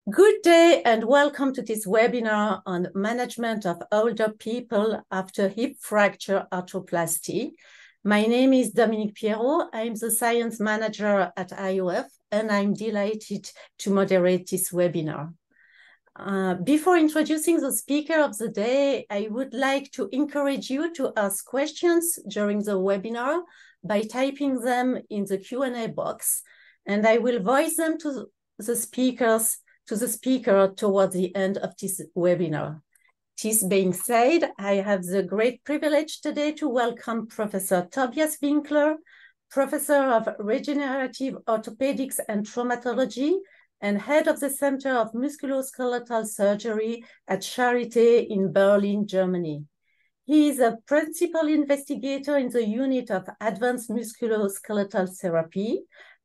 Good day and welcome to this webinar on management of older people after hip fracture arthroplasty. My name is Dominique Pierrot. I'm the science manager at IOF and I'm delighted to moderate this webinar. Before introducing the speaker of the day, I would like to encourage you to ask questions during the webinar by typing them in the Q&A box, and I will voice them to the speaker towards the end of this webinar. This being said, I have the great privilege today to welcome Professor Tobias Winkler, Professor of Regenerative Orthopedics and Traumatology, and head of the Center of Musculoskeletal Surgery at Charité in Berlin, Germany. He is a principal investigator in the unit of Advanced Musculoskeletal Therapy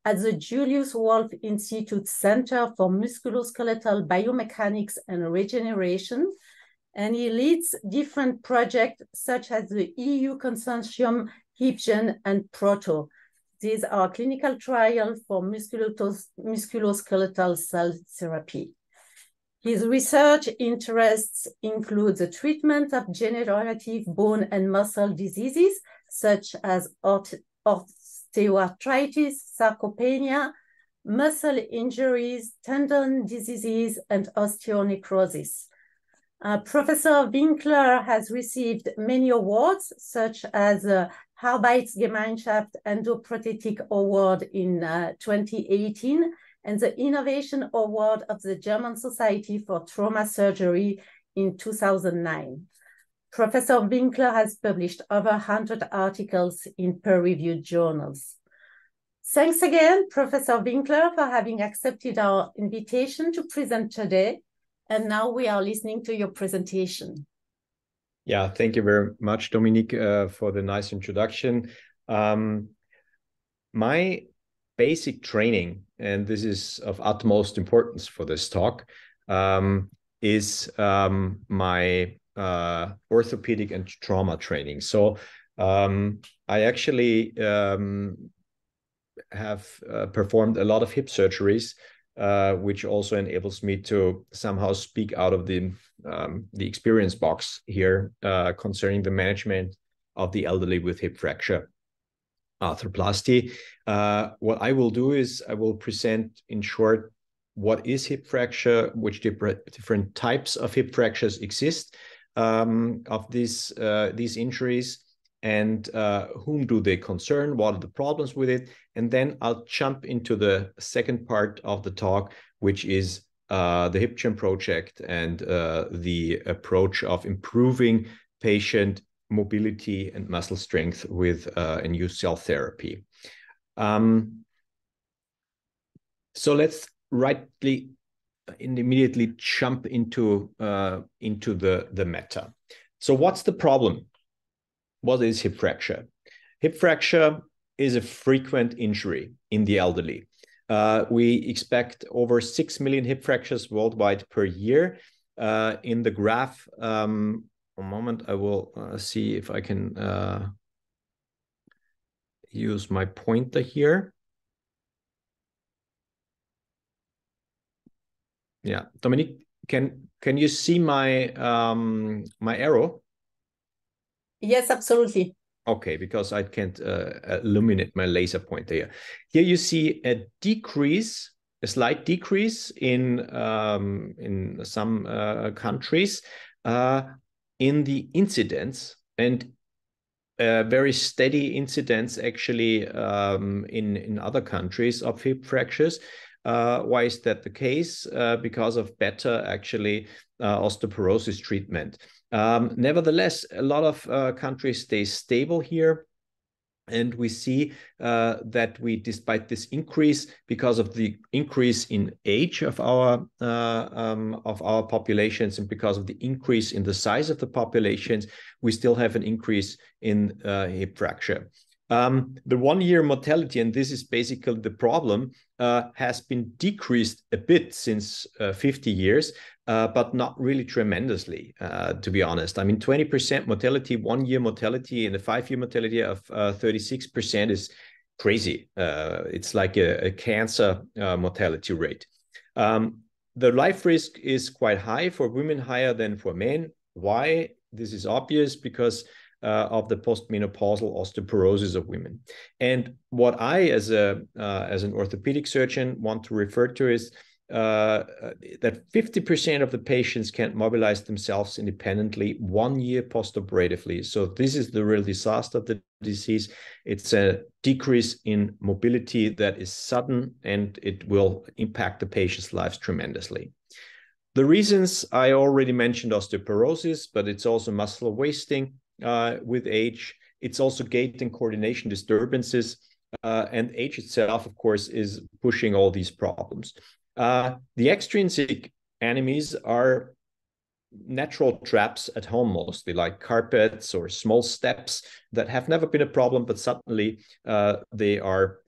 at the Julius Wolf Institute Center for Musculoskeletal Biomechanics and Regeneration, and he leads different projects such as the EU Consortium, HipGen, and Proto. These are clinical trials for musculoskeletal cell therapy. His research interests include the treatment of degenerative bone and muscle diseases such as osteoarthritis, sarcopenia, muscle injuries, tendon diseases, and osteonecrosis. Professor Winkler has received many awards, such as the Arbeitsgemeinschaft Endoprothetic Award in 2018 and the Innovation Award of the German Society for Trauma Surgery in 2009. Professor Winkler has published over 100 articles in peer-reviewed journals. Thanks again, Professor Winkler, for having accepted our invitation to present today. And now we are listening to your presentation. Yeah, thank you very much, Dominique, for the nice introduction. My basic training, and this is of utmost importance for this talk, is my orthopedic and trauma training. So I actually have performed a lot of hip surgeries, which also enables me to somehow speak out of the experience box here concerning the management of the elderly with hip fracture arthroplasty. What I will do is I will present in short what is hip fracture, which different types of hip fractures exist of these injuries, and whom do they concern, what are the problems with it, and then I'll jump into the second part of the talk, which is the HipGen project and the approach of improving patient mobility and muscle strength with a new cell therapy. So let's immediately jump into the meta. So what's the problem? What is hip fracture? Hip fracture is a frequent injury in the elderly. We expect over 6 million hip fractures worldwide per year. In the graph, a moment, I will see if I can use my pointer here. Yeah, Dominique, can you see my my arrow? Yes, absolutely. Okay, because I can't illuminate my laser pointer here. Here you see a slight decrease in some countries in the incidence, and very steady incidence actually in other countries of hip fractures. Why is that the case? Because of better actually osteoporosis treatment. Nevertheless, a lot of countries stay stable here. And we see that despite this increase, because of the increase in age of our populations and because of the increase in the size of the populations, we still have an increase in hip fracture. The one-year mortality, and this is basically the problem, has been decreased a bit since 50 years, but not really tremendously, to be honest. I mean, 20% mortality, one-year mortality, and a 5-year mortality of 36% is crazy. It's like a cancer mortality rate. The life risk is quite high for women, higher than for men. Why? This is obvious because of the postmenopausal osteoporosis of women. And what I, as an orthopedic surgeon, want to refer to is that 50% of the patients can't mobilize themselves independently 1 year postoperatively. So this is the real disaster of the disease. It's a decrease in mobility that is sudden, and it will impact the patient's lives tremendously. The reasons I already mentioned: osteoporosis, but it's also muscle wasting with age. It's also gait and coordination disturbances, and age itself, of course, is pushing all these problems. The extrinsic enemies are natural traps at home, mostly like carpets or small steps that have never been a problem, but suddenly they are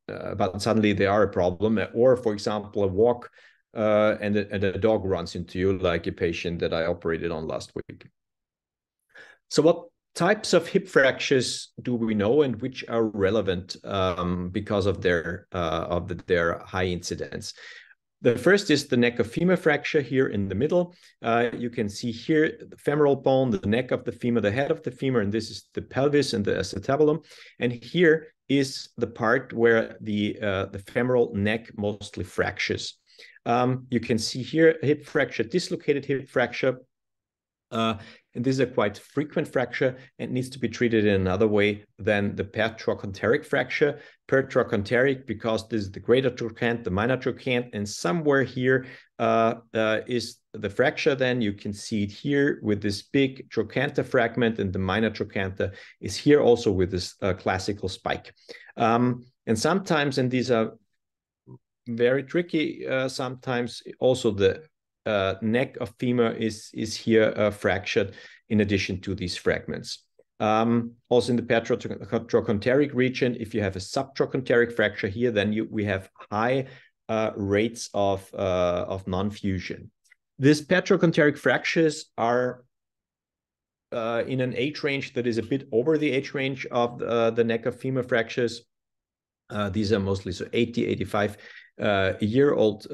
a problem. Or, for example, a walk and a dog runs into you, like a patient that I operated on last week. So what types of hip fractures do we know, and which are relevant because of their high incidence? The first is the neck of femur fracture here in the middle. You can see here the femoral bone, the neck of the femur, the head of the femur, and this is the pelvis and the acetabulum. And here is the part where the femoral neck mostly fractures. You can see here hip fracture, dislocated hip fracture. And this is a quite frequent fracture and needs to be treated in another way than the pertrochanteric fracture. Pertrochanteric because this is the greater trochanter, the minor trochanter, and somewhere here is the fracture. Then you can see it here with this big trochanter fragment, and the minor trochanter is here also with this classical spike. And sometimes, and these are very tricky, sometimes also the neck of femur is here fractured in addition to these fragments. Also in the pertrochanteric region, if you have a subtrochanteric fracture here, then we have high rates of non-fusion. These pertrochanteric fractures are in an age range that is a bit over the age range of the neck of femur fractures. These are mostly 80, 85 year-old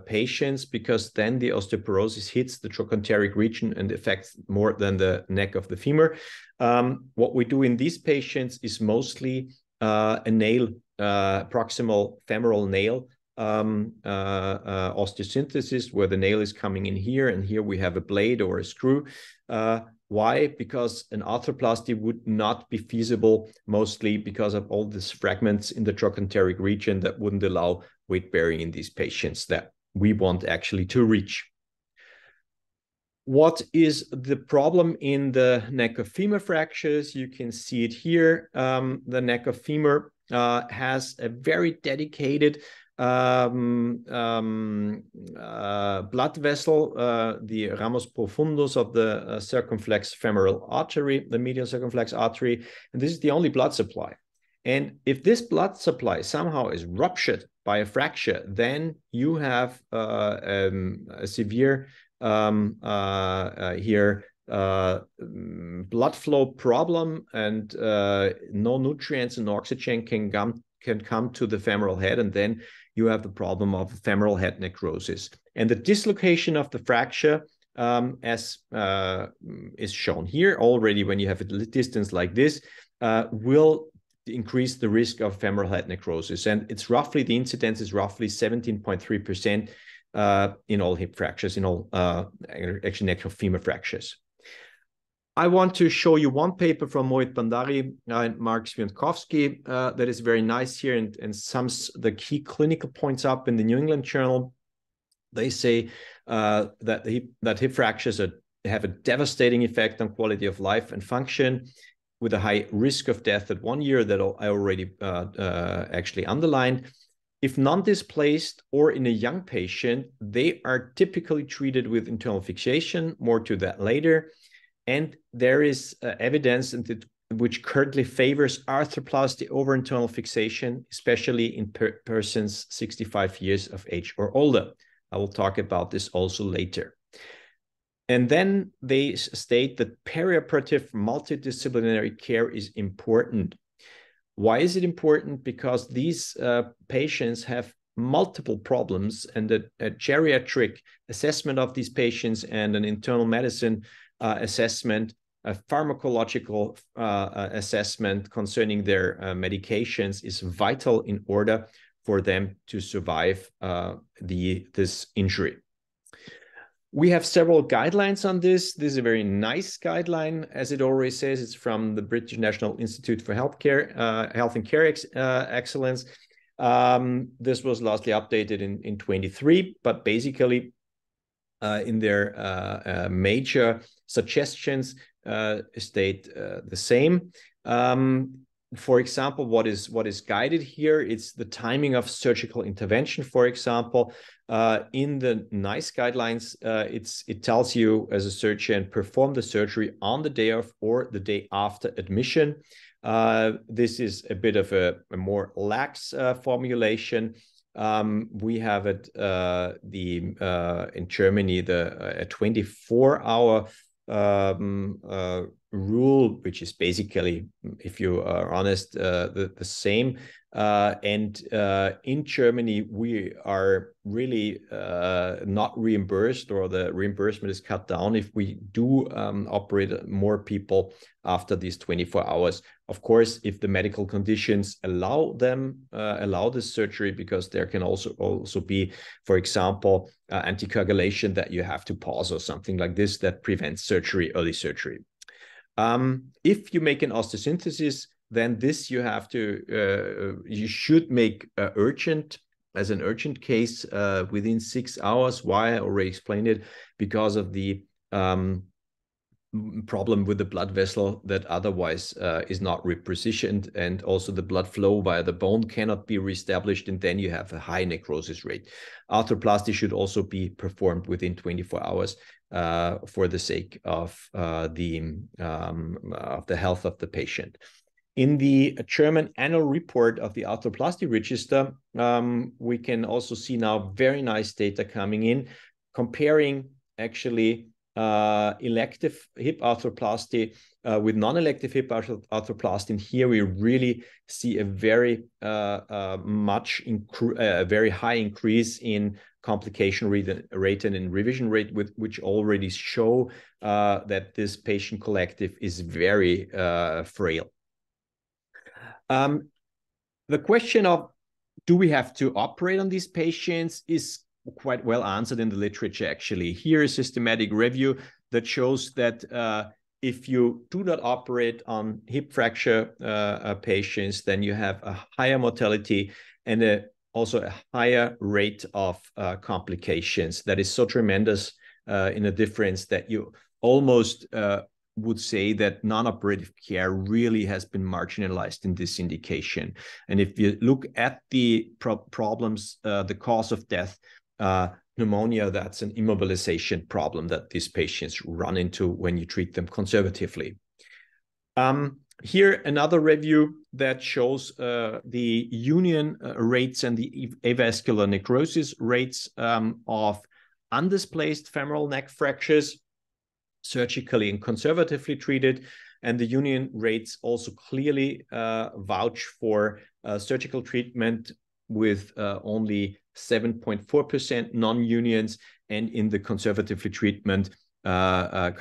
patients, because then the osteoporosis hits the trochanteric region and affects more than the neck of the femur. What we do in these patients is mostly a nail, proximal femoral nail osteosynthesis, where the nail is coming in here, and here we have a blade or a screw. Why? Because an arthroplasty would not be feasible, mostly because of all these fragments in the trochanteric region that wouldn't allow weight bearing in these patients that we want actually to reach. What is the problem in the neck of femur fractures? You can see it here. The neck of femur has a very dedicated blood vessel, the ramus profundus of the circumflex femoral artery, the medial circumflex artery, and this is the only blood supply. And if this blood supply somehow is ruptured by a fracture, then you have a severe blood flow problem, and no nutrients and oxygen can come to the femoral head, and then you have the problem of femoral head necrosis. And the dislocation of the fracture, as is shown here already, when you have a distance like this, will increase the risk of femoral head necrosis. And it's roughly, the incidence is roughly 17.3% in all hip fractures, in all actually neck of femur fractures. I want to show you one paper from Mohit Bhandari and Mark Swiatkowski that is very nice here and sums the key clinical points up in the New England Journal. They say that hip fractures have a devastating effect on quality of life and function, with a high risk of death at 1 year that I already actually underlined. If non-displaced or in a young patient, they are typically treated with internal fixation, more to that later. And there is evidence which currently favors arthroplasty over internal fixation, especially in persons 65 years of age or older. I will talk about this also later. And then they state that perioperative multidisciplinary care is important. Why is it important? Because these patients have multiple problems, and a geriatric assessment of these patients and an internal medicine assessment, a pharmacological assessment concerning their medications is vital in order for them to survive this injury. We have several guidelines on this. This is a very nice guideline, as it already says. It's from the British National Institute for Health and Care Excellence. This was lastly updated in 23, but basically in their major suggestions state the same. For example, what is guided here, it's the timing of surgical intervention. For example, in the NICE guidelines, it tells you as a surgeon, perform the surgery on the day of or the day after admission. This is a bit of a more lax formulation. We have it in Germany a 24-hour rule, which is basically, if you are honest, the same. And in Germany, we are really not reimbursed, or the reimbursement is cut down if we do operate more people after these 24 hours. Of course, if the medical conditions allow this surgery, because there can also be, for example, anticoagulation that you have to pause or something like this that prevents early surgery. If you make an osteosynthesis, then this you have to, you should make as an urgent case within 6 hours. Why? I already explained it, because of the problem with the blood vessel that otherwise is not repositioned, and also the blood flow via the bone cannot be reestablished, and then you have a high necrosis rate. Arthroplasty should also be performed within 24 hours for the sake of the health of the patient. In the German annual report of the arthroplasty register, we can also see now very nice data coming in, comparing actually elective hip arthroplasty with non-elective hip arthroplasty. And here we really see a very very high increase in complication rate and in revision rate, which already show that this patient collective is very frail. The question of, do we have to operate on these patients, is quite well answered in the literature, actually. Here is a systematic review that shows that if you do not operate on hip fracture patients, then you have a higher mortality and also a higher rate of complications. That is so tremendous in a difference that you almost would say that non-operative care really has been marginalized in this indication. And if you look at the problems, the cause of death, pneumonia, that's an immobilization problem that these patients run into when you treat them conservatively. Here, another review that shows the union rates and the avascular necrosis rates of undisplaced femoral neck fractures, surgically and conservatively treated. And the union rates also clearly vouch for surgical treatment with only 7.4% non-unions, and in the conservative treatment, over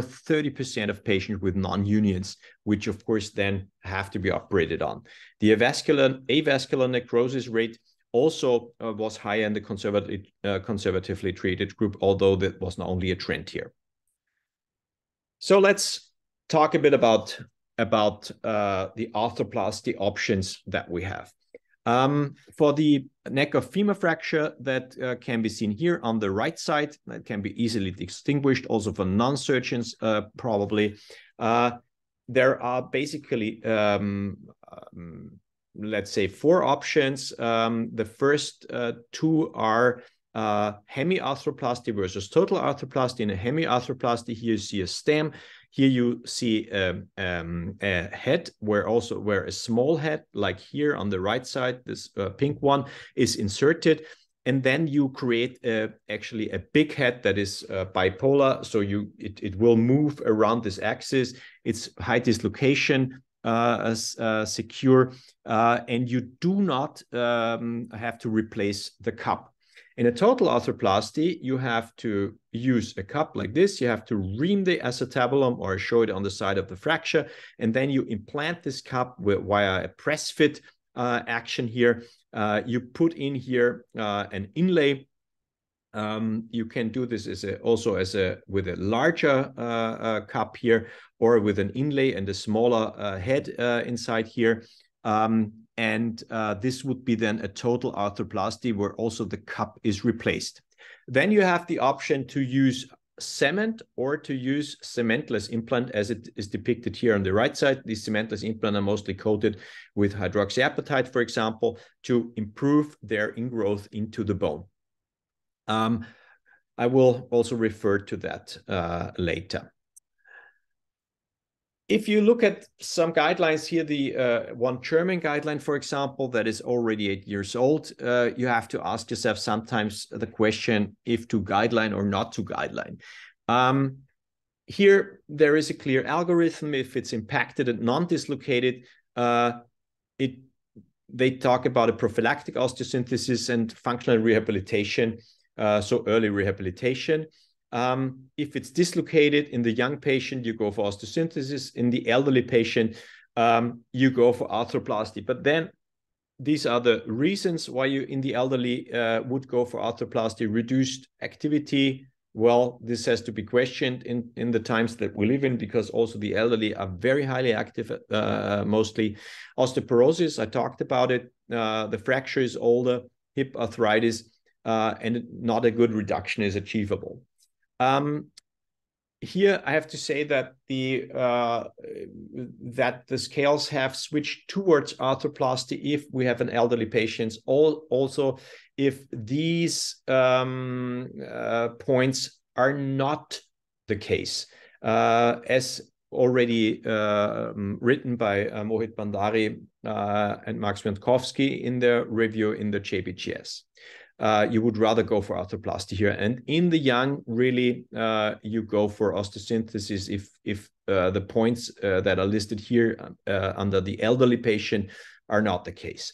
30% of patients with non-unions, which of course then have to be operated on. The avascular necrosis rate also was higher in the conservatively treated group, although that was not only a trend here. So let's talk a bit about the arthroplasty options that we have. For the neck of femur fracture that can be seen here on the right side, that can be easily distinguished also for non-surgeons probably. There are basically, let's say, 4 options. The first 2 are hemi arthroplasty versus total arthroplasty. In a hemi arthroplasty, here you see a stem. Here you see a head where a small head, like here on the right side, this pink one, is inserted. And then you create actually a big head that is bipolar. So it will move around this axis. It's high dislocation secure, and you do not have to replace the cup. In a total arthroplasty, you have to use a cup like this. You have to ream the acetabulum or show it on the side of the fracture, and then you implant this cup via a press fit action here. You put in here an inlay. You can do this with a larger cup here, or with an inlay and a smaller head inside here. And this would be then a total arthroplasty where also the cup is replaced. Then you have the option to use cement or to use cementless implant, as it is depicted here on the right side. These cementless implants are mostly coated with hydroxyapatite, for example, to improve their ingrowth into the bone. I will also refer to that later. If you look at some guidelines here, the one German guideline, for example, that is already 8 years old, you have to ask yourself sometimes the question if to guideline or not to guideline. Here, there is a clear algorithm. If it's impacted and non-dislocated, they talk about a prophylactic osteosynthesis and functional rehabilitation, so early rehabilitation. If it's dislocated in the young patient, you go for osteosynthesis. In the elderly patient, you go for arthroplasty. But then these are the reasons why you in the elderly would go for arthroplasty. Reduced activity. Well, this has to be questioned in the times that we live in, because also the elderly are very highly active, mostly. Osteoporosis, I talked about it. The fracture is older, hip arthritis, and not a good reduction is achievable. Here I have to say that the scales have switched towards arthroplasty if we have an elderly patient. Also, if these points are not the case, as already written by Mohit Bhandari and Max Winkowski in their review in the JBGS. You would rather go for arthroplasty here. And in the young, really, you go for osteosynthesis if the points that are listed here under the elderly patient are not the case.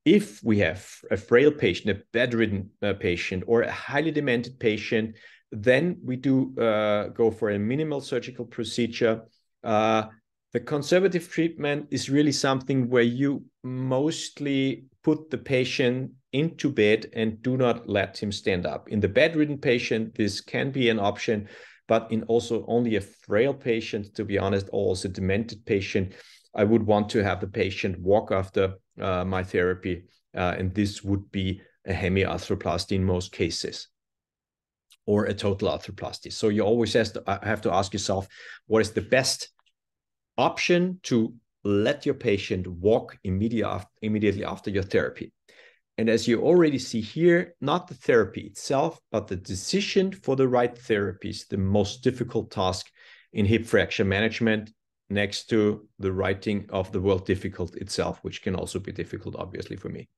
If we have a frail patient, a bedridden patient, or a highly demented patient, then we do go for a minimal surgical procedure. The conservative treatment is really something where you mostly put the patient into bed and do not let him stand up. In the bedridden patient, this can be an option, but in also only a frail patient, to be honest, or also demented patient, I would want to have the patient walk after my therapy, and this would be a hemiarthroplasty in most cases, or a total arthroplasty. So you always have to ask yourself, what is the best option to let your patient walk immediately after your therapy? And as you already see here, not the therapy itself, but the decision for the right therapy is the most difficult task in hip fracture management, next to the writing of the word difficult itself, which can also be difficult, obviously, for me.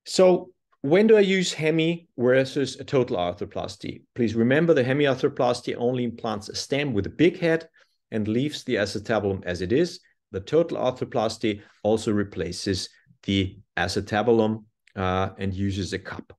So when do I use Hemi versus a total arthroplasty? Please remember, the hemiarthroplasty only implants a stem with a big head and leaves the acetabulum as it is. The total arthroplasty also replaces the acetabulum and uses a cup.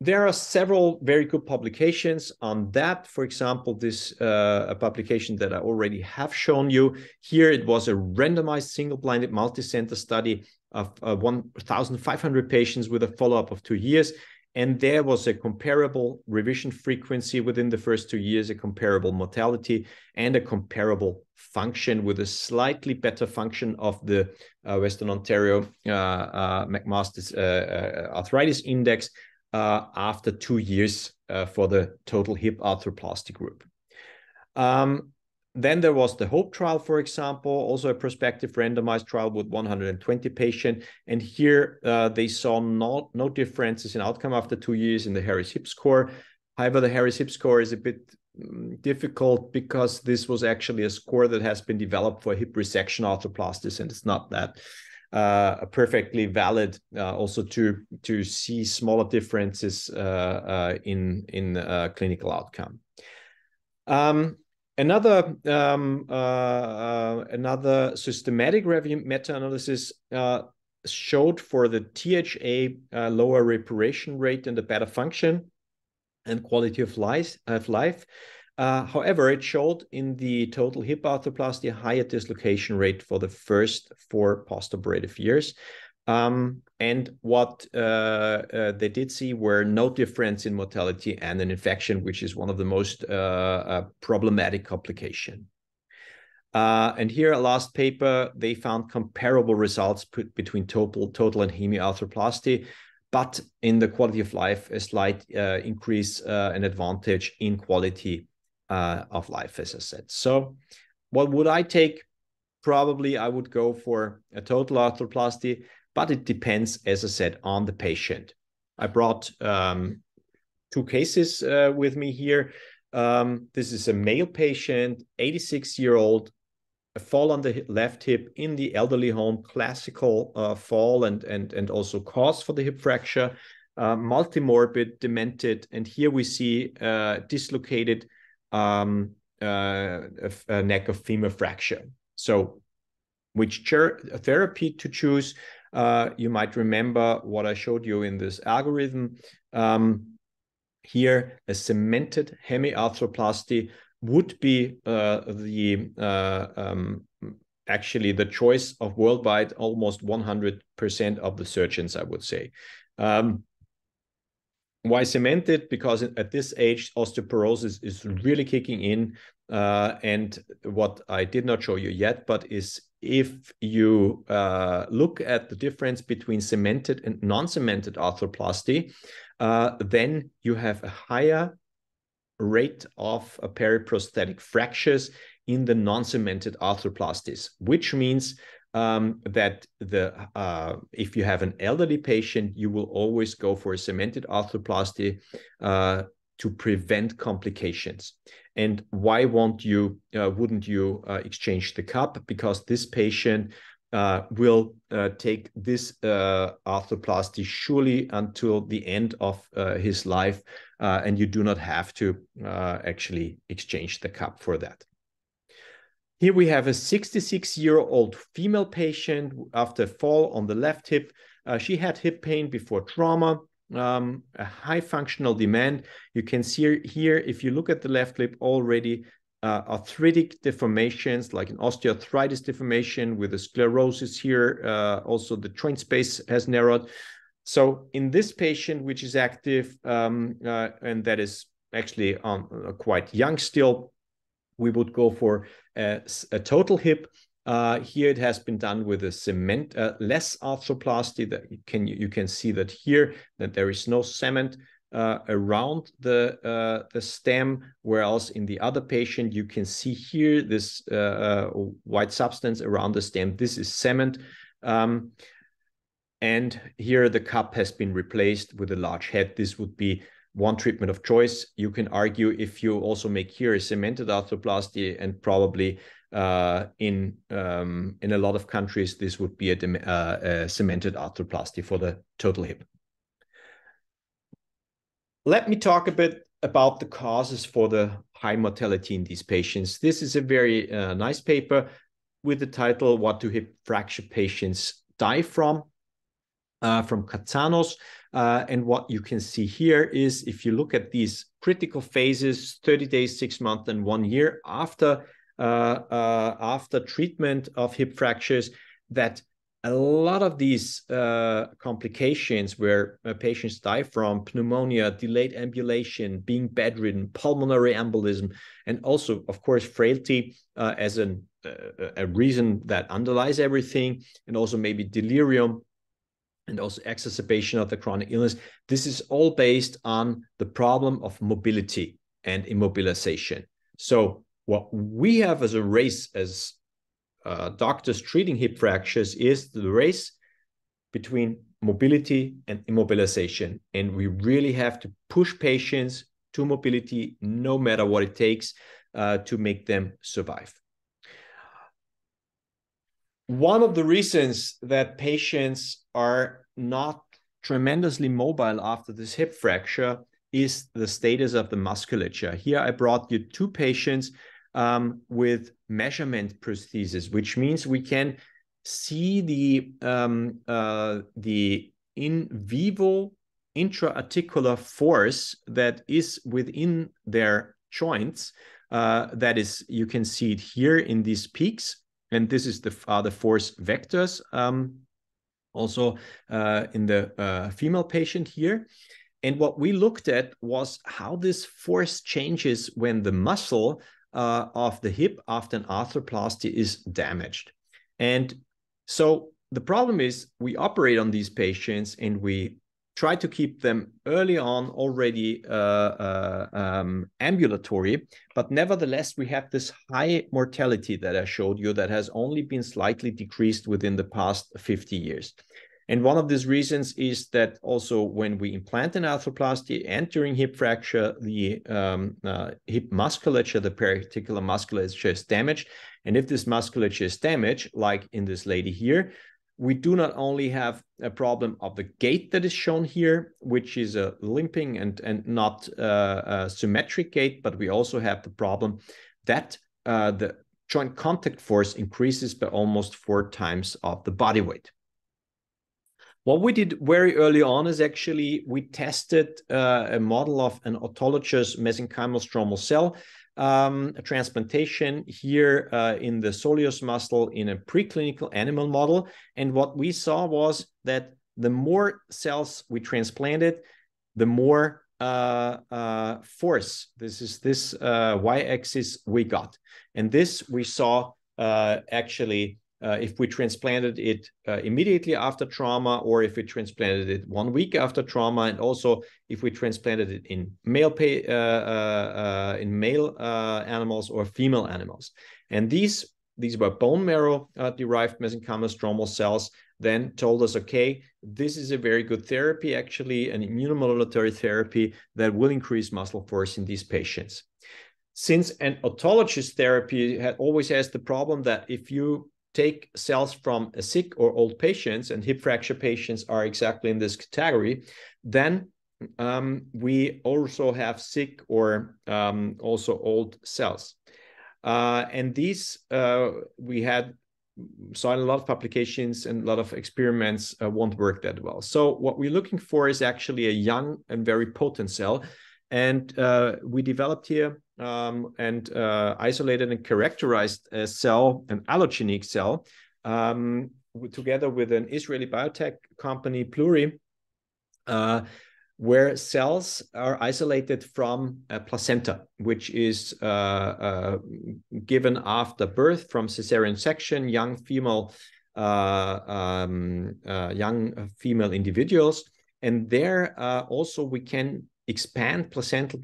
There are several very good publications on that. For example, this a publication that I already have shown you. Here it was a randomized single-blinded multi-center study of 1,500 patients with a follow-up of 2 years. And there was a comparable revision frequency within the first 2 years, a comparable mortality, and a comparable function with a slightly better function of the Western Ontario McMaster's Arthritis Index after 2 years for the total hip arthroplasty group. Then there was the HOPE trial, for example, also a prospective randomized trial with 120 patients. And here they saw no differences in outcome after 2 years in the Harris hip score. However, the Harris hip score is a bit difficult because this was actually a score that has been developed for hip resection arthroplasties, and it's not that perfectly valid also to see smaller differences in clinical outcome. Another systematic review meta-analysis showed for the THA lower reparation rate and the better function and quality of life. However, it showed in the total hip arthroplasty a higher dislocation rate for the first 4 postoperative years. And what they did see were no difference in mortality and an infection, which is one of the most problematic complications. And here, a last paper, they found comparable results between total and hemi arthroplasty, but in the quality of life, a slight increase, an advantage in quality of life, as I said. So what would I take? Probably I would go for a total arthroplasty, but it depends, as I said, on the patient. I brought 2 cases with me here. This is a male patient, 86-year-old, a fall on the left hip in the elderly home, classical fall and also cause for the hip fracture, multimorbid, demented, and here we see dislocated neck of femur fracture. So which therapy to choose? You might remember what I showed you in this algorithm. Here, a cemented hemi arthroplasty would be actually the choice of worldwide almost 100% of the surgeons, I would say. Why cemented? Because at this age, osteoporosis is really kicking in. And what I did not show you yet, but is if you look at the difference between cemented and non-cemented arthroplasty, then you have a higher rate of periprosthetic fractures in the non-cemented arthroplasties, which means that if you have an elderly patient, you will always go for a cemented arthroplasty to prevent complications. And why wouldn't you exchange the cup? Because this patient will take this arthroplasty surely until the end of his life, and you do not have to actually exchange the cup for that. Here we have a 66-year-old female patient after fall on the left hip. She had hip pain before trauma, a high functional demand. You can see here, if you look at the left hip, already arthritic deformations like an osteoarthritis deformation with a sclerosis here. Also, the joint space has narrowed. So in this patient, which is active and that is actually quite young still, we would go for a total hip. Here it has been done with a cement less arthroplasty. That you can see that here that there is no cement around the stem, whereas in the other patient you can see here this white substance around the stem. This is cement. And here the cup has been replaced with a large head. This would be one treatment of choice. You can argue if you also make here a cemented arthroplasty, and probably in a lot of countries this would be a cemented arthroplasty for the total hip. Let me talk a bit about the causes for the high mortality in these patients. This is a very nice paper with the title "What do hip fracture patients die from?" From Katsanos. And what you can see here is, if you look at these critical phases, 30 days, 6 months, and 1 year after treatment of hip fractures, that a lot of these complications where patients die from pneumonia, delayed ambulation, being bedridden, pulmonary embolism, and also, of course, frailty as a reason that underlies everything, and also maybe delirium, and also exacerbation of the chronic illness. This is all based on the problem of mobility and immobilization. So what we have as a race, as doctors treating hip fractures, is the race between mobility and immobilization. And we really have to push patients to mobility, no matter what it takes, to make them survive. One of the reasons that patients are not tremendously mobile after this hip fracture is the status of the musculature. Here I brought you 2 patients with measurement prosthesis, which means we can see the in vivo intra-articular force that is within their joints. That is, you can see it here in these peaks, and this is the force vectors. Also in the female patient here. And what we looked at was how this force changes when the muscle of the hip after an arthroplasty is damaged. And so the problem is we operate on these patients and we try to keep them early on already ambulatory, but nevertheless, we have this high mortality that I showed you that has only been slightly decreased within the past 50 years. And one of these reasons is that also when we implant an arthroplasty and during hip fracture, the hip musculature, the particular musculature is damaged. And if this musculature is damaged, like in this lady here, we do not only have a problem of the gait that is shown here, which is a limping and not a symmetric gait, but we also have the problem that the joint contact force increases by almost 4 times of the body weight. What we did very early on is actually we tested a model of an autologous mesenchymal stromal cell a transplantation here in the soleus muscle in a preclinical animal model. And what we saw was that the more cells we transplanted, the more force, this is this y-axis we got. And this we saw actually if we transplanted it immediately after trauma, or if we transplanted it 1 week after trauma, and also if we transplanted it in male animals or female animals. And these were bone marrow derived mesenchymal stromal cells, then told us, okay, this is a very good therapy, actually an immunomodulatory therapy that will increase muscle force in these patients. Since an autologous therapy always has the problem that if you take cells from a sick or old patients, and hip fracture patients are exactly in this category, then we also have sick or also old cells. And these we saw in a lot of publications and a lot of experiments won't work that well. So what we're looking for is actually a young and very potent cell. And we developed here and isolated and characterized a cell, an allogenic cell, together with an Israeli biotech company, Pluri, where cells are isolated from a placenta, which is given after birth from cesarean section, young female individuals. And there also we can expand placental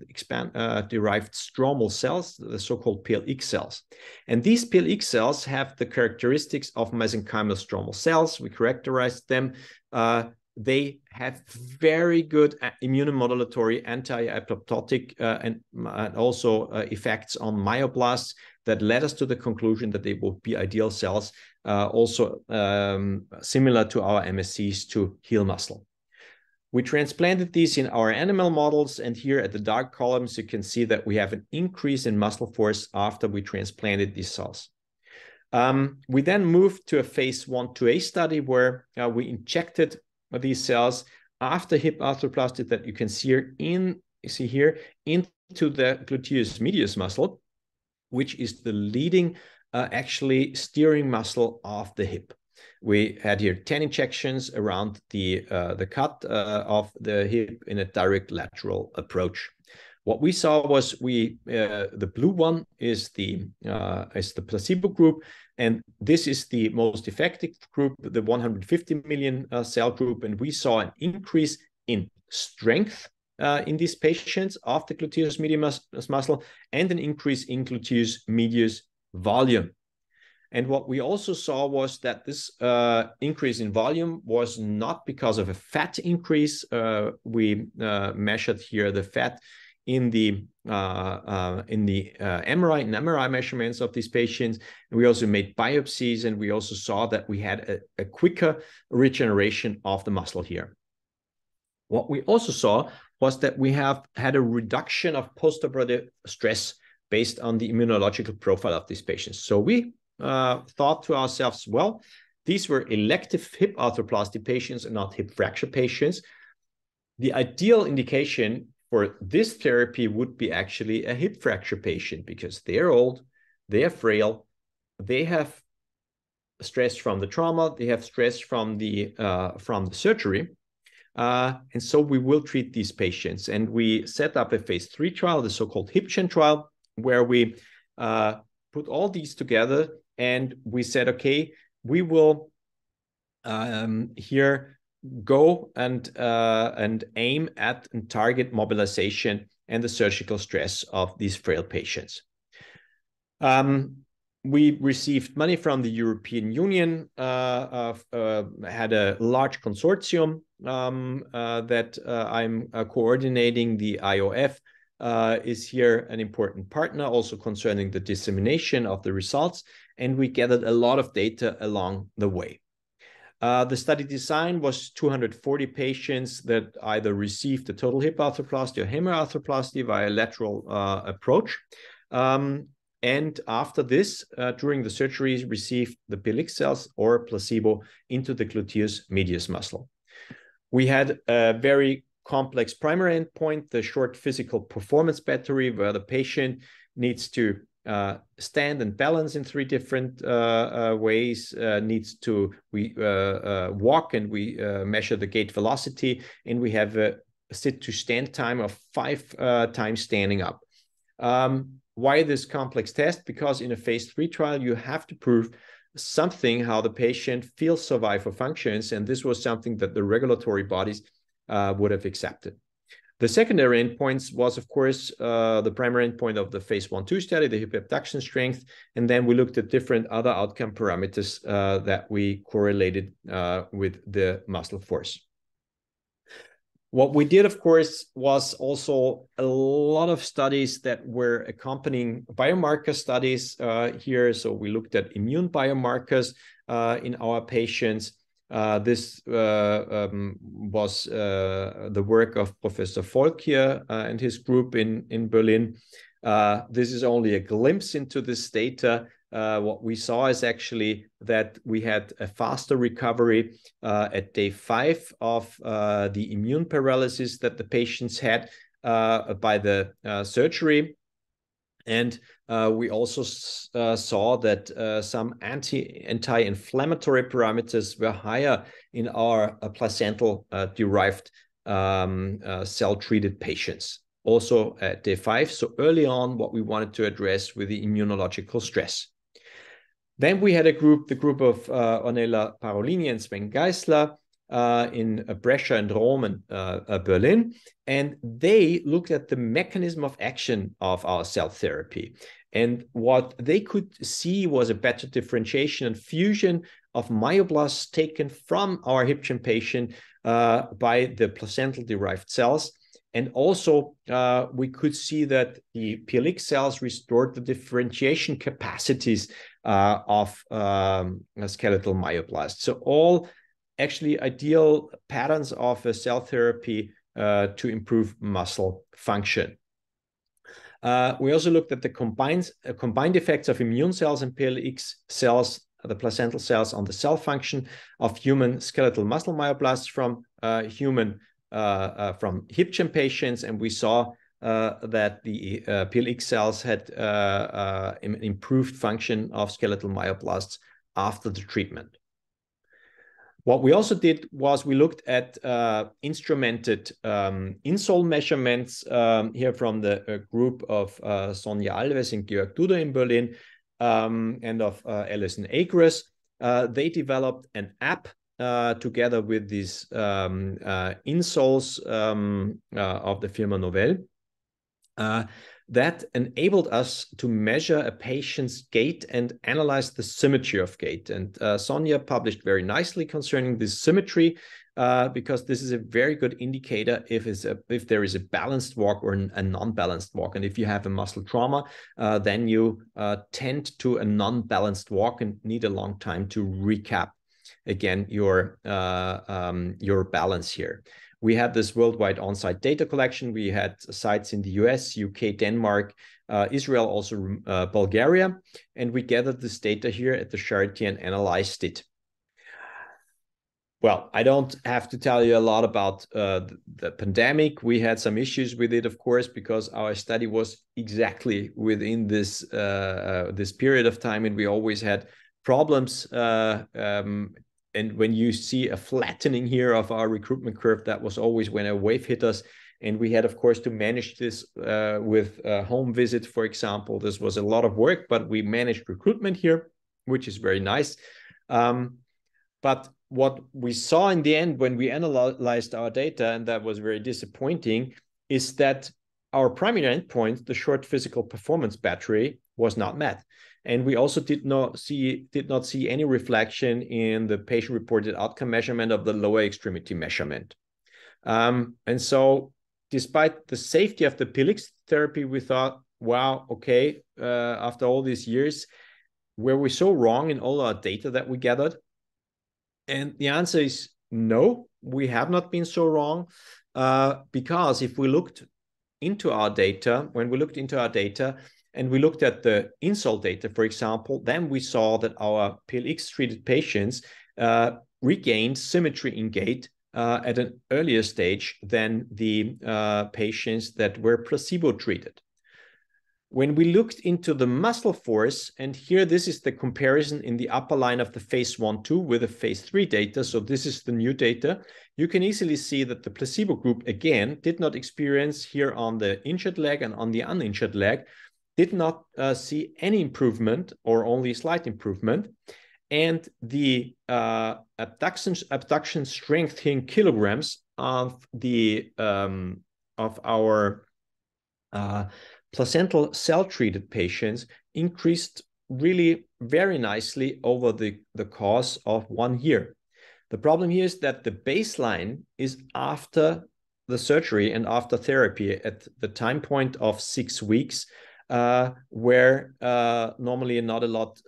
derived stromal cells, the so-called PLX cells. And these PLX cells have the characteristics of mesenchymal stromal cells. We characterized them. They have very good immunomodulatory, anti-apoptotic, and also effects on myoblasts that led us to the conclusion that they will be ideal cells, also similar to our MSCs to heal muscle. We transplanted these in our animal models, and here at the dark columns, you can see that we have an increase in muscle force after we transplanted these cells. We then moved to a phase 1/2A study where we injected these cells after hip arthroplasty that you can see here into the gluteus medius muscle, which is the leading actually steering muscle of the hip. We had here 10 injections around the cut of the hip in a direct lateral approach. What we saw was the blue one is the placebo group, and this is the most effective group, the 150 million cell group, and we saw an increase in strength in these patients of the gluteus medius muscle and an increase in gluteus medius volume. And what we also saw was that this increase in volume was not because of a fat increase. We measured here the fat in the MRI measurements of these patients. And we also made biopsies, and we also saw that we had a quicker regeneration of the muscle here. What we also saw was that we have had a reduction of postoperative stress based on the immunological profile of these patients. So we thought to ourselves, well, these were elective hip arthroplasty patients and not hip fracture patients. The ideal indication for this therapy would be actually a hip fracture patient because they're old, they are frail, they have stress from the trauma, they have stress from the surgery. And so we will treat these patients. And we set up a phase 3 trial, the so-called HipGen trial, where we put all these together and we said, okay, we will here go and aim at and target mobilization and the surgical stress of these frail patients. We received money from the European Union, had a large consortium that I'm coordinating. The IOF is here an important partner, also concerning the dissemination of the results, and we gathered a lot of data along the way. The study design was 240 patients that either received the total hip arthroplasty or Hemi arthroplasty via lateral approach. And after this, during the surgery, received the PLX cells or placebo into the gluteus medius muscle. We had a very complex primary endpoint, the short physical performance battery, where the patient needs to stand and balance in 3 different ways, needs to walk, and we measure the gait velocity, and we have a sit to stand time of 5 times standing up. Why this complex test? Because in a phase 3 trial, you have to prove something, how the patient feels, survive, or functions, and this was something that the regulatory bodies would have accepted. The secondary endpoints was, of course, the primary endpoint of the phase 1/2 study, the hip abduction strength, and then we looked at different other outcome parameters that we correlated with the muscle force. What we did, of course, was also a lot of studies that were accompanying biomarker studies here. So we looked at immune biomarkers in our patients. This was the work of Professor Volk and his group in Berlin. This is only a glimpse into this data. What we saw is actually that we had a faster recovery at day 5 of the immune paralysis that the patients had by the surgery. And we also saw that some anti-inflammatory parameters were higher in our placental-derived cell-treated patients, also at day 5. So early on, what we wanted to address with the immunological stress. Then we had the group of Ornella Parolini and Sven Geisler in Brescia and Rome and Berlin, and they looked at the mechanism of action of our cell therapy. And what they could see was a better differentiation and fusion of myoblasts taken from our HipGen patient by the placental-derived cells. And also, we could see that the PLX cells restored the differentiation capacities of skeletal myoblasts. So all actually ideal patterns of a cell therapy to improve muscle function. We also looked at the combined effects of immune cells and PLX cells, the placental cells, on the cell function of human skeletal muscle myoblasts from HipGen patients, and we saw that the PLX cells had improved function of skeletal myoblasts after the treatment. What we also did was we looked at instrumented insole measurements here from the group of Sonja Alves and Georg Duda in Berlin and of Alison Agres. They developed an app together with these insoles of the firma Novell that enabled us to measure a patient's gait and analyze the symmetry of gait. And Sonja published very nicely concerning this symmetry because this is a very good indicator if there is a balanced walk or a non-balanced walk. And if you have a muscle trauma, then you tend to a non-balanced walk and need a long time to recap. again your balance here. We had this worldwide on-site data collection. We had sites in the US, UK, Denmark, Israel, also Bulgaria, and we gathered this data here at the Charité and analyzed it. Well, I don't have to tell you a lot about the pandemic. We had some issues with it, of course, because our study was exactly within this this period of time, and we always had problems. And when you see a flattening here of our recruitment curve, that was always when a wave hit us. And we had, of course, to manage this with home visits, for example. This was a lot of work, but we managed recruitment here, which is very nice. But what we saw in the end when we analyzed our data, and that was very disappointing, is that our primary endpoint, the short physical performance battery, was not met. And we also did not see any reflection in the patient-reported outcome measurement of the lower extremity measurement. And so despite the safety of the PLX therapy, we thought, wow, okay, after all these years, were we so wrong in all our data that we gathered? And the answer is no, we have not been so wrong, because if we looked into our data, when we looked into our data and we looked at the insult data, for example, then we saw that our PLX-treated patients regained symmetry in gait at an earlier stage than the patients that were placebo-treated. When we looked into the muscle force, and here this is the comparison in the upper line of the phase 1/2 with the phase 3 data, so this is the new data, you can easily see that the placebo group, again, did not experience here on the injured leg and on the uninjured leg, did not see any improvement or only slight improvement. And the abduction strength in kilograms of the of our placental cell-treated patients increased really very nicely over the course of 1 year. The problem here is that the baseline is after the surgery and after therapy at the time point of 6 weeks, where normally not a lot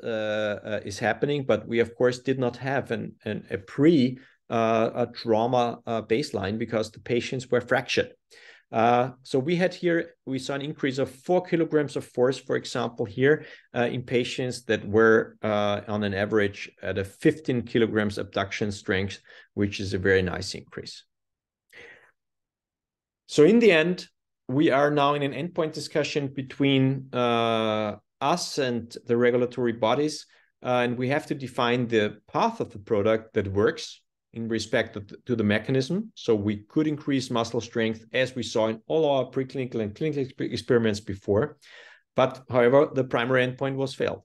is happening, but we of course did not have a pre-trauma baseline because the patients were fractured. So we saw an increase of 4 kilograms of force, for example, here in patients that were on an average at a 15 kilograms abduction strength, which is a very nice increase. So in the end, we are now in an endpoint discussion between us and the regulatory bodies, and we have to define the path of the product that works in respect to the mechanism. So we could increase muscle strength as we saw in all our preclinical and clinical experiments before. But however, the primary endpoint was failed.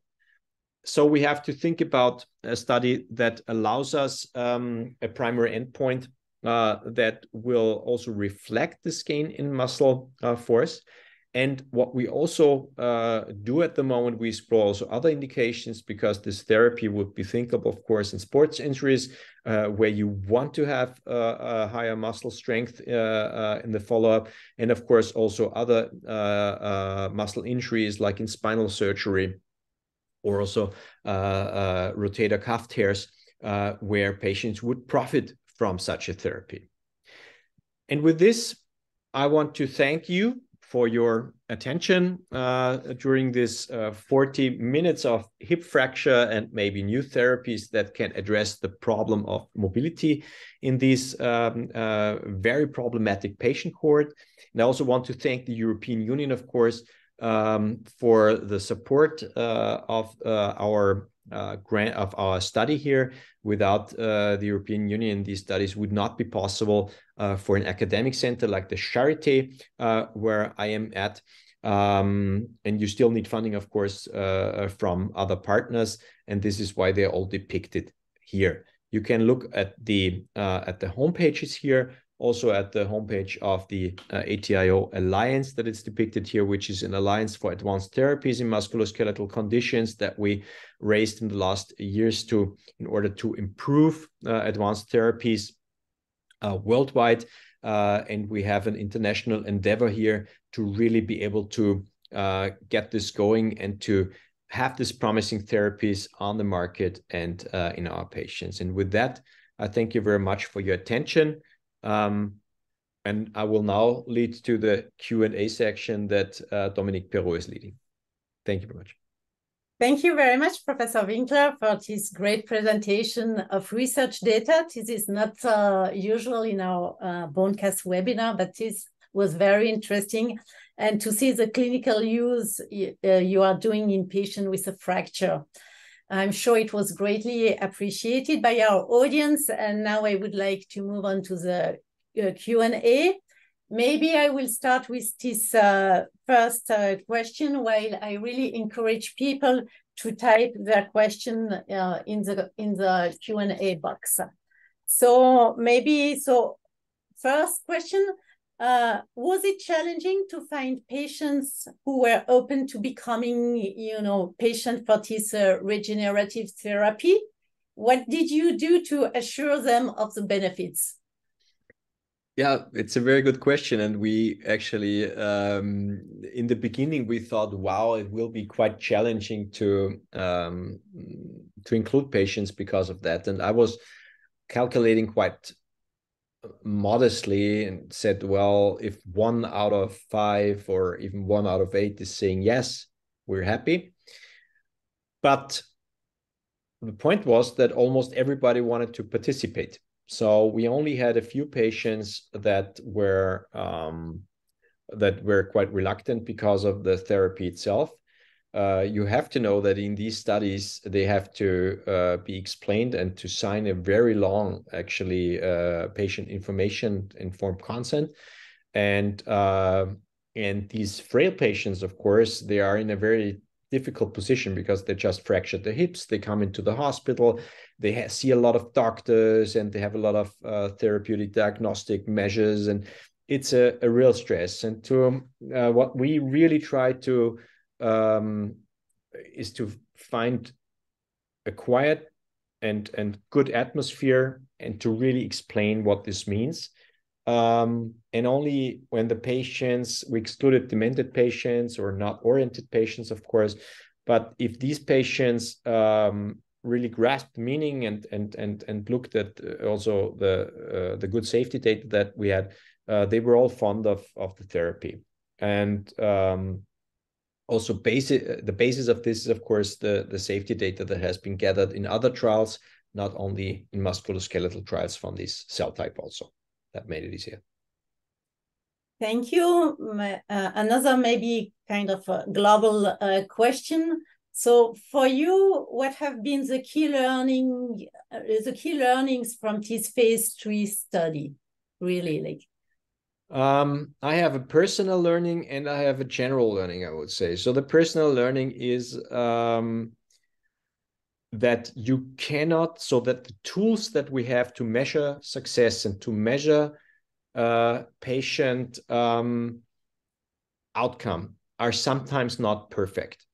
So we have to think about a study that allows us a primary endpoint that will also reflect this gain in muscle force. And what we also do at the moment, we explore also other indications, because this therapy would be thinkable, of course, in sports injuries, where you want to have a higher muscle strength in the follow-up. And of course, also other muscle injuries like in spinal surgery, or also rotator cuff tears, where patients would profit from such a therapy. And with this, I want to thank you for your attention during this 40 minutes of hip fracture and maybe new therapies that can address the problem of mobility in this very problematic patient cohort. And I also want to thank the European Union, of course, for the support of our grant of our study here. Without the European Union, these studies would not be possible for an academic center like the Charité, where I am at. And you still need funding, of course, from other partners, and this is why they're all depicted here. You can look at the home pages here, also at the homepage of the ATIO Alliance that is depicted here, which is an alliance for advanced therapies in musculoskeletal conditions that we raised in the last years in order to improve advanced therapies worldwide. And we have an international endeavor here to really be able to get this going and to have these promising therapies on the market and in our patients. And with that, I thank you very much for your attention. And I will now lead to the Q&A section that Dominique Perrault is leading. Thank you very much. Thank you very much, Professor Winkler, for this great presentation of research data. This is not usual in our Bonecast webinar, but this was very interesting. And to see the clinical use you are doing in patients with a fracture. I'm sure it was greatly appreciated by our audience. And now I would like to move on to the Q&A. Maybe I will start with this first question, while I really encourage people to type their question in the Q&A box. So first question, was it challenging to find patients who were open to becoming, patient for this regenerative therapy? What did you do to assure them of the benefits? Yeah, it's a very good question. And we actually, in the beginning, we thought, wow, it will be quite challenging to include patients because of that. And I was calculating quite modestly and said, well, if 1 out of 5 or even 1 out of 8 is saying yes, we're happy. But the point was that almost everybody wanted to participate. So we only had a few patients that were quite reluctant because of the therapy itself. You have to know that in these studies, they have to be explained and to sign a very long, actually, patient information informed consent. And these frail patients, of course, they are in a very difficult position because they just fractured their hips. They come into the hospital, they see a lot of doctors, and they have a lot of therapeutic diagnostic measures, and it's a real stress. And to what we really try to is to find a quiet and good atmosphere and to really explain what this means. And only when the patients, we excluded demented patients or not oriented patients, of course, but if these patients really grasped the meaning and looked at also the good safety data that we had, they were all fond of the therapy. And also the basis of this is, of course, the safety data that has been gathered in other trials, not only in musculoskeletal trials from this cell type also. That made it easier. Thank you. Another maybe kind of a global question. So for you, what have been the key learnings from this phase 3 study? Really, like. I have a personal learning and I have a general learning, I would say. So the personal learning is that you cannot, so that the tools that we have to measure success and to measure patient outcome are sometimes not perfect.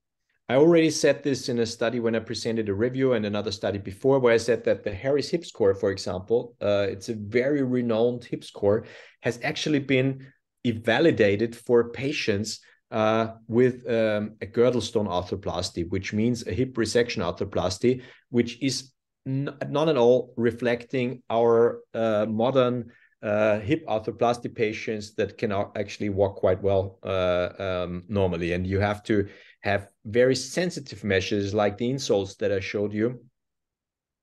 I already said this in a study when I presented a review and another study before, where I said that the Harris hip score, for example, it's a very renowned hip score, has actually been validated for patients with a girdlestone arthroplasty, which means a hip resection arthroplasty, which is not at all reflecting our modern hip arthroplasty patients that can actually walk quite well normally. And you have to have very sensitive measures like the insoles that I showed you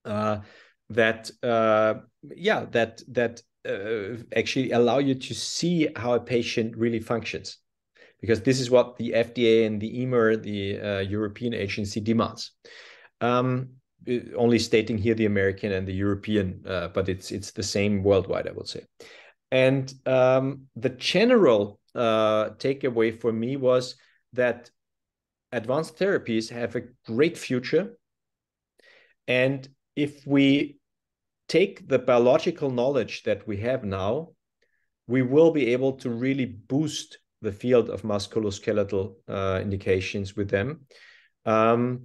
that actually allow you to see how a patient really functions. Because this is what the FDA and the EMER, the European agency, demands. Only stating here the American and the European, but it's the same worldwide, I would say. And the general takeaway for me was that advanced therapies have a great future. And if we take the biological knowledge that we have now, we will be able to really boost the field of musculoskeletal indications with them. And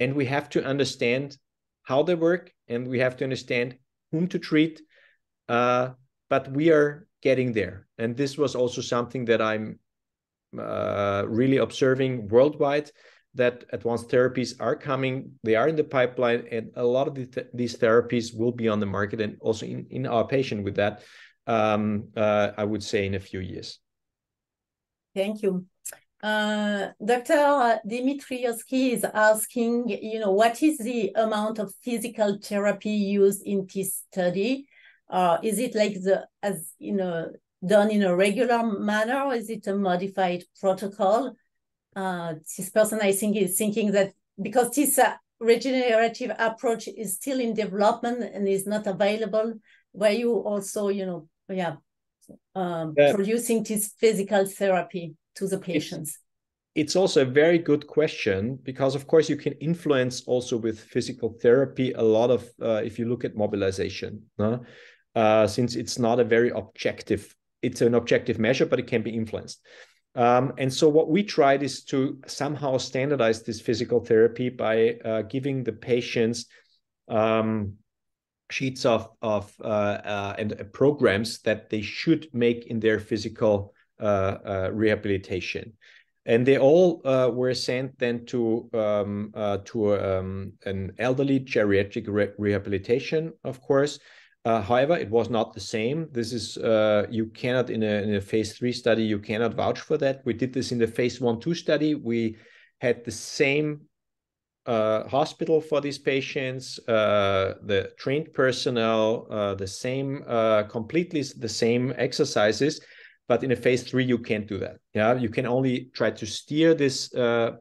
we have to understand how they work, and we have to understand whom to treat. But we are getting there. And this was also something that I'm really observing worldwide. that advanced therapies are coming. They are in the pipeline, and a lot of these therapies will be on the market and also in our patient with that, I would say in a few years. Thank you. Dr. Dimitrievsky is asking, what is the amount of physical therapy used in this study? Is it like done in a regular manner, or is it a modified protocol? This person, I think, is thinking that because this regenerative approach is still in development and is not available, were you also, producing this physical therapy to the patients? It's also a very good question, because of course you can influence also with physical therapy a lot of, if you look at mobilization, since it's not a very objective, it's an objective measure, but it can be influenced. And so what we tried is to somehow standardize this physical therapy by giving the patients sheets of and programs that they should make in their physical rehabilitation. And they all were sent then to an elderly geriatric rehabilitation, of course. However, it was not the same. This is, you cannot, in a phase 3 study, you cannot vouch for that. We did this in the phase 1/2 study. We had the same hospital for these patients, the trained personnel, the same, completely the same exercises. But in a phase 3, you can't do that. Yeah, you can only try to steer this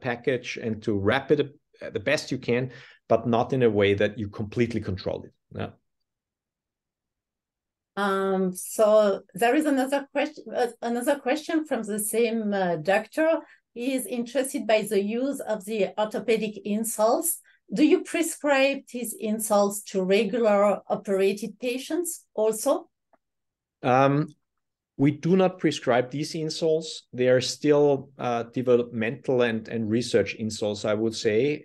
package and to wrap it the best you can, but not in a way that you completely control it. Yeah. So there is another question from the same doctor. He is interested by the use of the orthopedic insoles. Do you prescribe these insoles to regular operated patients also? We do not prescribe these insoles. They are still developmental and research insoles, I would say,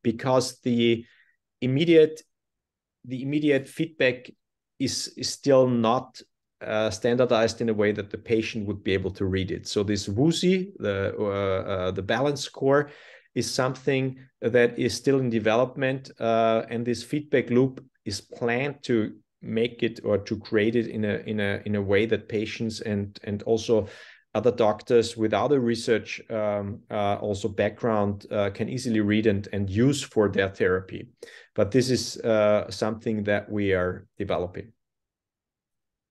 because the immediate feedback is still not standardized in a way that the patient would be able to read it. So this WUSI, the balance score, is something that is still in development, and this feedback loop is planned to make it or to create it in a way that patients and also other doctors without a research also background can easily read and use for their therapy. But this is something that we are developing.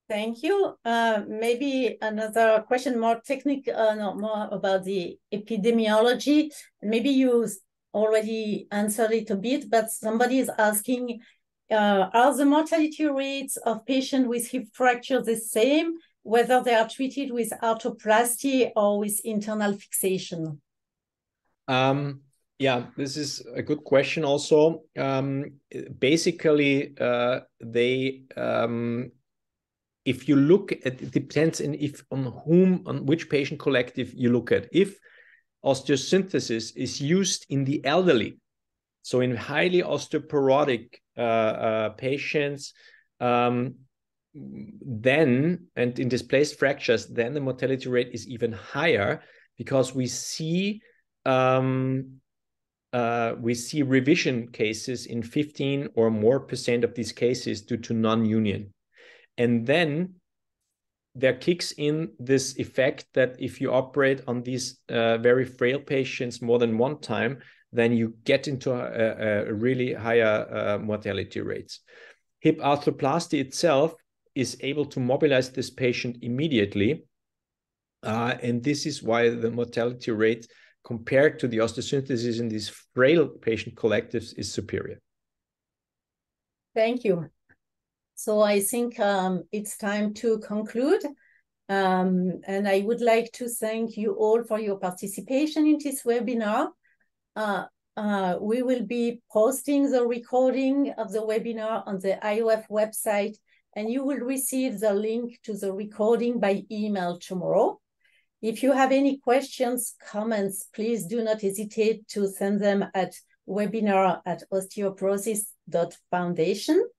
Thank you. Maybe another question, more technical, more about the epidemiology. Maybe you already answered it a bit, but somebody is asking, are the mortality rates of patients with hip fracture the same, whether they are treated with arthroplasty or with internal fixation? Yeah, this is a good question also. Basically, if you look at, it depends on which patient collective you look at. If osteosynthesis is used in the elderly, so in highly osteoporotic patients, then, and in displaced fractures, then the mortality rate is even higher, because we see revision cases in 15% or more of these cases due to non-union. And then there kicks in this effect that if you operate on these very frail patients more than one time, then you get into a really higher mortality rates. Hip arthroplasty itself is able to mobilize this patient immediately. And this is why the mortality rate compared to the osteosynthesis in these frail patient collectives is superior. Thank you. So I think it's time to conclude. And I would like to thank you all for your participation in this webinar. We will be posting the recording of the webinar on the IOF website, and you will receive the link to the recording by email tomorrow. If you have any questions, comments, please do not hesitate to send them at webinar@osteoporosis.foundation.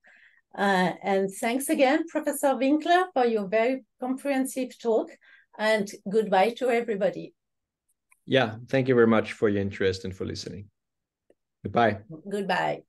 And thanks again, Professor Winkler, for your very comprehensive talk, and goodbye to everybody. Yeah, thank you very much for your interest and for listening. Goodbye. Goodbye.